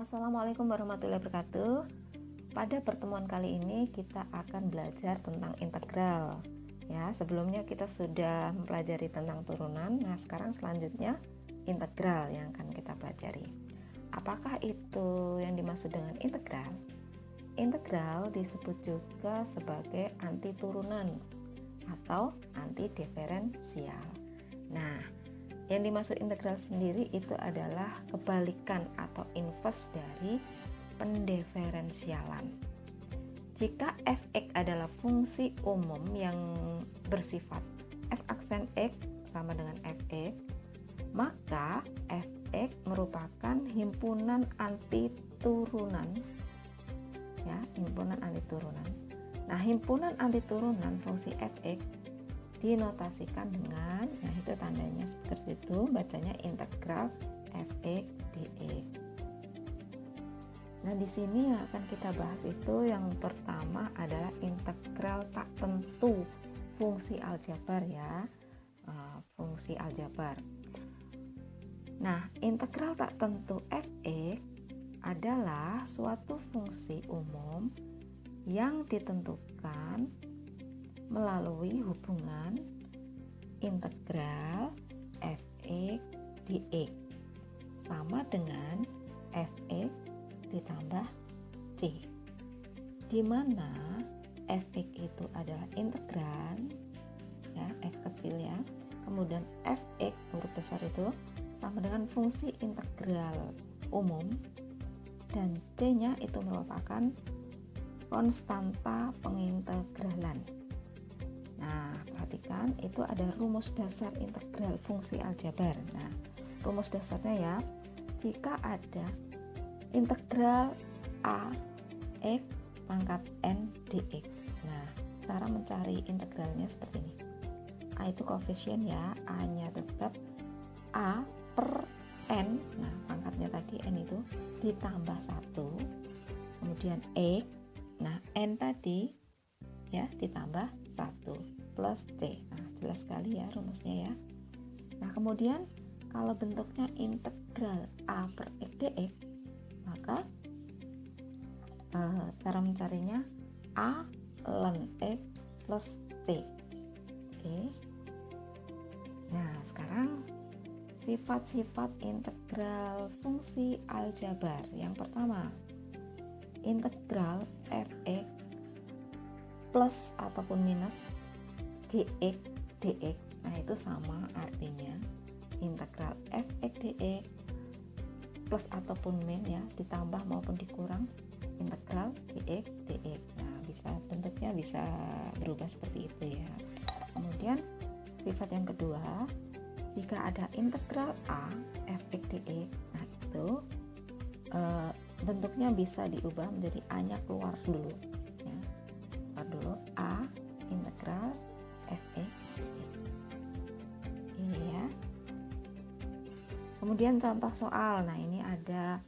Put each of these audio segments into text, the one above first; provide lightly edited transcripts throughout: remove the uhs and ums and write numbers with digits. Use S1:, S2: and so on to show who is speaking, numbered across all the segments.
S1: Assalamualaikum warahmatullahi wabarakatuh. Pada pertemuan kali ini kita akan belajar tentang integral. Ya, sebelumnya kita sudah mempelajari tentang turunan. Nah, sekarang selanjutnya integral yang akan kita pelajari. Apakah itu yang dimaksud dengan integral? Integral disebut juga sebagai anti turunan atau anti diferensial. Nah, yang dimaksud integral sendiri itu adalah kebalikan atau inverse dari pendiferensialan. Jika f(x) adalah fungsi umum yang bersifat f aksen x sama dengan f(x), maka f(x) merupakan himpunan anti turunan. Ya, himpunan anti turunan. Nah, himpunan anti turunan fungsi f(x) dinotasikan dengan, nah itu tandanya seperti itu, bacanya integral f(x) dx. Nah, di sini yang akan kita bahas itu yang pertama adalah integral tak tentu fungsi aljabar ya, fungsi aljabar. Nah, integral tak tentu f(x) adalah suatu fungsi umum yang ditentukan melalui hubungan integral f(x) dx sama dengan f(x) ditambah c, di mana f(x) itu adalah integran ya, f kecil ya, kemudian f(x) huruf besar itu sama dengan fungsi integral umum, dan c-nya itu merupakan konstanta pengintegralan. Nah, perhatikan itu ada rumus dasar integral fungsi aljabar. Nah, rumus dasarnya ya, jika ada integral a x pangkat n dx. Nah, cara mencari integralnya seperti ini. A itu koefisien ya, a-nya tetap a per n. Nah, pangkatnya tadi n itu ditambah 1. Kemudian x, nah n tadi ya ditambah 1 plus c. Nah, jelas sekali ya rumusnya ya. Nah, kemudian kalau bentuknya integral a per x dx, maka cara mencarinya a ln x plus c. Oke. Nah, sekarang sifat-sifat integral fungsi aljabar. Yang pertama, integral f(x) plus ataupun minus gx dx. Nah, itu sama artinya integral f(x) dx plus ataupun min ya, ditambah maupun dikurang integral gx dx. Nah, bisa bentuknya bisa berubah seperti itu ya. Kemudian sifat yang kedua, jika ada integral a f(x) dx, nah itu bentuknya bisa diubah menjadi a-nya keluar dulu ya. Keluar dulu a integral f(x) dx. Ini ya. Kemudian contoh soal. Nah, ini ada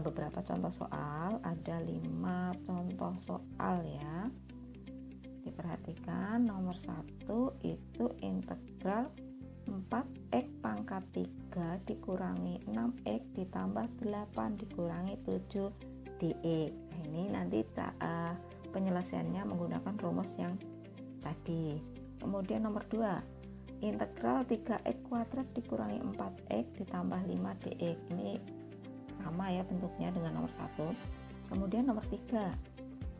S1: beberapa contoh soal, ada 5 contoh soal ya. Diperhatikan, nomor 1 itu integral 4x pangkat 3 dikurangi 6x ditambah 8 dikurangi 7 dx. Nah, ini nanti penyelesaiannya menggunakan rumus yang tadi. Kemudian nomor 2, integral 3x kuadrat dikurangi 4x ditambah 5 dx. Ini sama ya bentuknya dengan nomor 1. Kemudian nomor 3,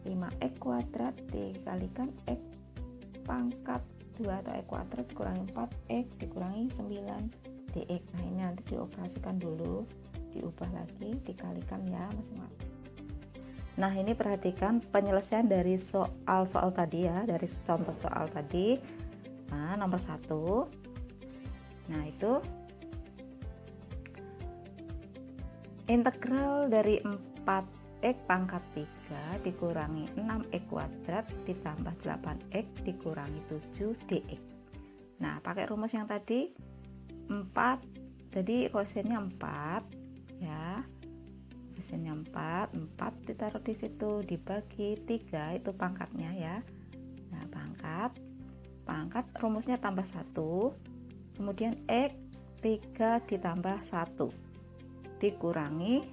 S1: 5x kuadrat dikalikan x pangkat 2 atau x kuadrat dikurangi 4x dikurangi 9 dx. Nah, ini nanti dioperasikan dulu, diubah lagi, dikalikan ya masing-masing. Nah, ini perhatikan penyelesaian dari soal-soal tadi ya, dari contoh soal tadi. Nah, nomor 1, nah itu integral dari 4x pangkat 3 dikurangi 6x kuadrat ditambah 8x dikurangi 7 dx. Nah, pakai rumus yang tadi 4, jadi koefisiennya 4 ya, koefisiennya 4 ditaruh di situ, dibagi 3 itu pangkatnya ya. Nah, pangkat rumusnya tambah 1, kemudian x 3 ditambah 1 dikurangi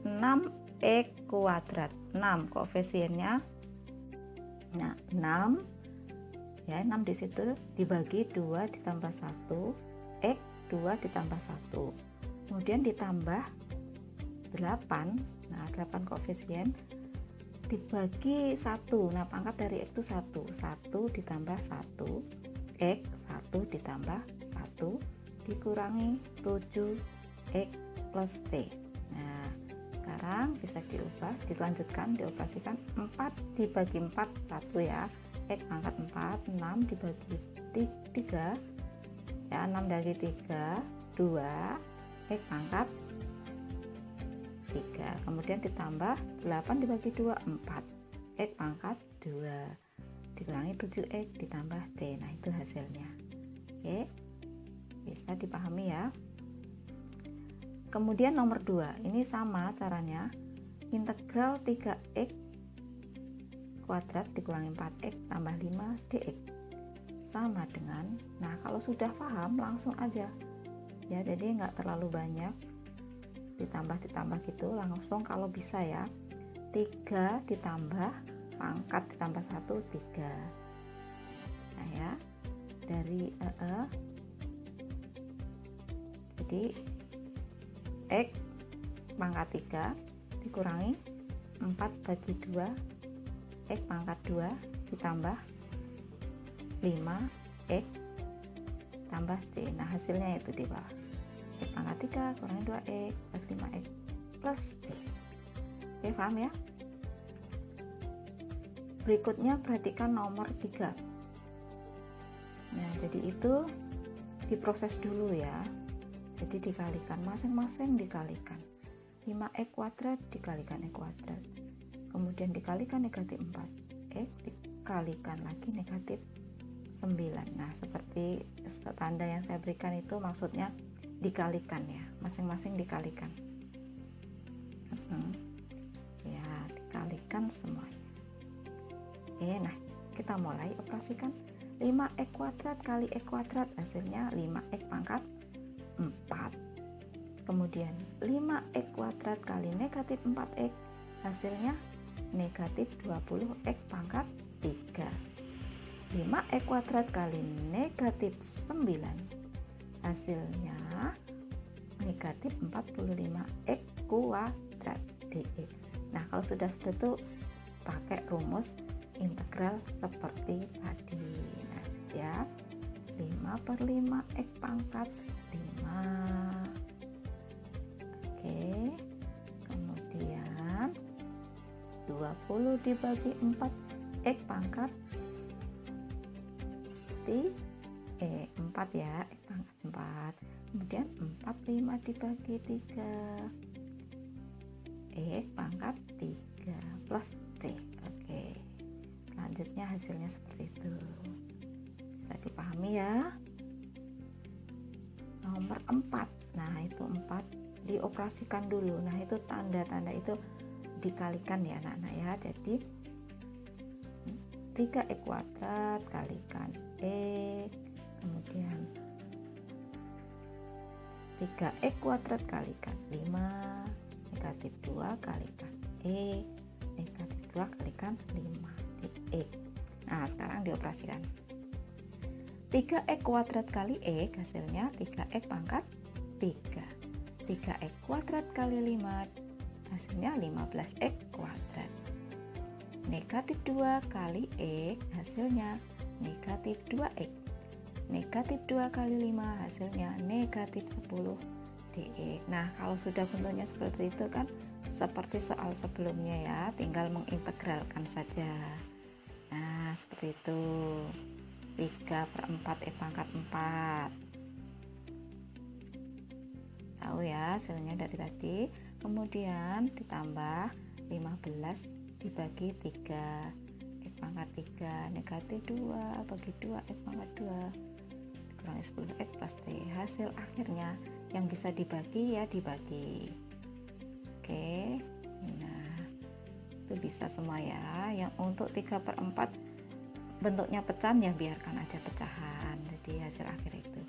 S1: 6x kuadrat. 6 koefisiennya. Nah, 6 ya, 6 di situ dibagi 2 ditambah 1, x 2 ditambah 1. Kemudian ditambah 8. Nah, 8 koefisien dibagi 1. Nah, pangkat dari x itu 1. 1 ditambah 1, x 1 ditambah 1 dikurangi 7x plus c. Nah, sekarang bisa diubah, dilanjutkan, dioperasikan. 4 dibagi 4 1 ya, x pangkat 4. 6 dibagi 3 ya, 6 dibagi 3 2, x pangkat 3. Kemudian ditambah 8 dibagi 2 4, x pangkat 2 dikurangi 7x ditambah c. Nah, itu hasilnya. Oke, bisa dipahami ya. Kemudian nomor 2, ini sama caranya. Integral 3x kuadrat dikurangi 4x tambah 5 dx sama dengan, nah kalau sudah paham langsung aja ya, jadi nggak terlalu banyak ditambah gitu, langsung kalau bisa ya. 3 ditambah pangkat ditambah 1 3. Nah ya, dari jadi x pangkat 3 dikurangi 4 bagi 2 x pangkat 2 ditambah 5x tambah c. Nah, hasilnya itu di bawah. X pangkat 3 kurangi 2x plus 5x plus c. Oke, paham ya? Berikutnya perhatikan nomor 3. Nah, jadi itu diproses dulu ya. Jadi dikalikan, masing-masing dikalikan. 5x kuadrat dikalikan x kuadrat. Kemudian dikalikan negatif 4x dikalikan lagi negatif 9. Nah, seperti tanda yang saya berikan itu maksudnya dikalikan ya, masing-masing dikalikan. Ya, dikalikan semuanya. Oke, nah kita mulai operasikan. 5x kuadrat kali x kuadrat hasilnya 5x pangkat 4. Kemudian 5x kuadrat kali negatif 4x hasilnya negatif 20x pangkat 3. 5x kuadrat kali negatif 9 hasilnya negatif 45x kuadrat dx. Nah, kalau sudah seperti itu pakai rumus integral seperti tadi. Nah, ya 5/5x pangkat 5. Oke, kemudian 20 dibagi 4 x pangkat 4 ya, x pangkat 4. Kemudian 45 dibagi 3 x pangkat 3 plus c. Oke, selanjutnya hasilnya seperti itu. Bisa dipahami ya. Nomor 4. Nah, itu 4 dioperasikan dulu. Nah, itu tanda-tanda itu dikalikan ya anak-anak ya. Jadi 3x kuadrat kalikan x, kemudian 3x kuadrat kalikan 5, negatif 2 kalikan x, negatif 2 kalikan 5 dx. Nah, sekarang dioperasikan. 3x kuadrat kali x hasilnya 3x pangkat 3. 3x kuadrat kali 5 hasilnya 15x kuadrat. Negatif 2 kali x hasilnya negatif 2x. Negatif 2 kali 5 hasilnya negatif 10 dx. Nah, kalau sudah bentuknya seperti itu kan seperti soal sebelumnya ya, tinggal mengintegralkan saja. Nah, seperti itu. 3/4 x pangkat 4. Tahu ya hasilnya dari tadi. Kemudian ditambah 15 dibagi 3 x pangkat 3 negatif 2 bagi 2 x pangkat 2 dikurangi 10x plus c. Hasil akhirnya yang bisa dibagi ya dibagi. Oke, nah itu bisa semua ya. Yang untuk 3/4 bentuknya pecahan ya biarkan aja pecahan, jadi hasil akhir itu.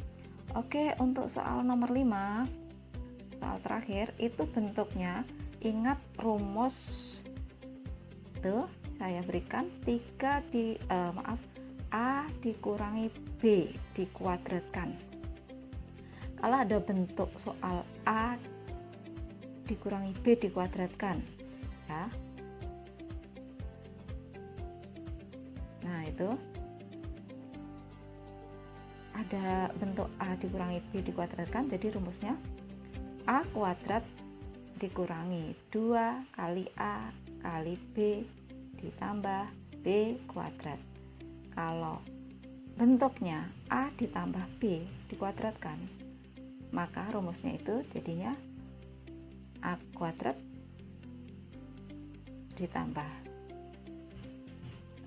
S1: Oke, untuk soal nomor 5, soal terakhir itu bentuknya Ingat rumus tuh saya berikan 3 A dikurangi B dikuadratkan. Kalau ada bentuk soal A dikurangi B dikuadratkan, ya. Nah, itu ada bentuk A dikurangi B dikuadratkan, jadi rumusnya A kuadrat dikurangi 2 kali A kali B ditambah B kuadrat. Kalau bentuknya A ditambah B dikuadratkan, maka rumusnya itu jadinya A kuadrat ditambah,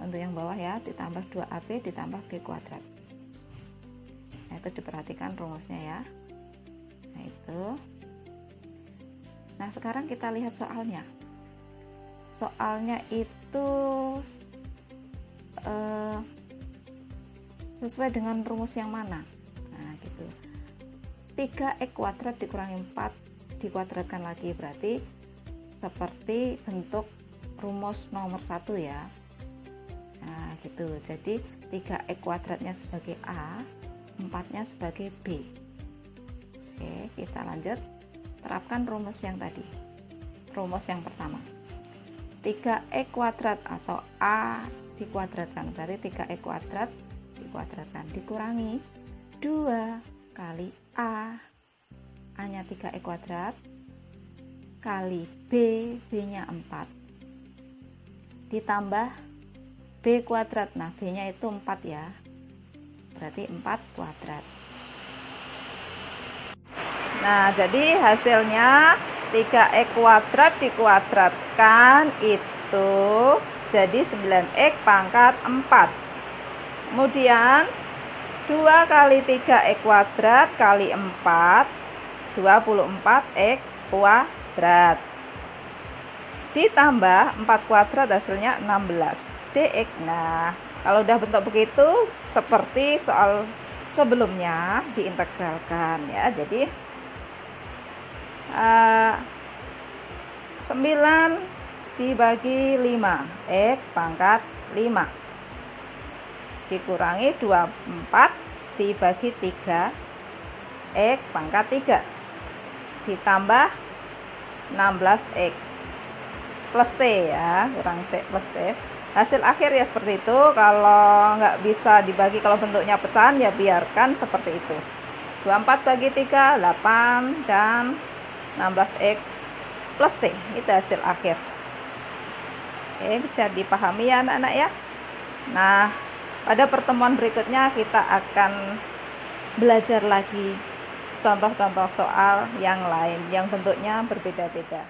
S1: untuk yang bawah ya, ditambah 2AB ditambah B kuadrat. Nah, itu diperhatikan rumusnya ya. Nah, itu. Nah, sekarang kita lihat soalnya. Soalnya itu sesuai dengan rumus yang mana? Nah, gitu. 3x kuadrat dikurangi 4 dikuadratkan lagi, berarti seperti bentuk rumus nomor 1 ya. Nah, gitu. Jadi 3x kuadratnya sebagai A, 4-nya sebagai B. Oke, kita lanjut. Terapkan rumus yang tadi. Rumus yang pertama. 3x kuadrat atau A dikuadratkan, berarti 3x kuadrat dikuadratkan dikurangi 2 kali A, A-nya 3x kuadrat, kali B, B-nya 4, ditambah B kuadrat. Nah, B-nya itu 4 ya, berarti 4 kuadrat. Nah, jadi hasilnya 3x kuadrat dikuadratkan itu jadi 9x pangkat 4. Kemudian 2 kali 3x kuadrat kali 4, 24x kuadrat. Ditambah 4 kuadrat hasilnya 16 dx. Nah, kalau udah bentuk begitu seperti soal sebelumnya diintegralkan ya. Jadi 9 dibagi 5 x pangkat 5 dikurangi 24 dibagi 3 x pangkat 3 ditambah 16x plus c ya, kurang c plus c. Hasil akhir ya seperti itu. Kalau nggak bisa dibagi, kalau bentuknya pecahan ya biarkan seperti itu. 24 bagi 3 8 dan 16x plus c, itu hasil akhir. Oke, bisa dipahami ya anak-anak ya. Nah, pada pertemuan berikutnya kita akan belajar lagi contoh-contoh soal yang lain yang bentuknya berbeda-beda.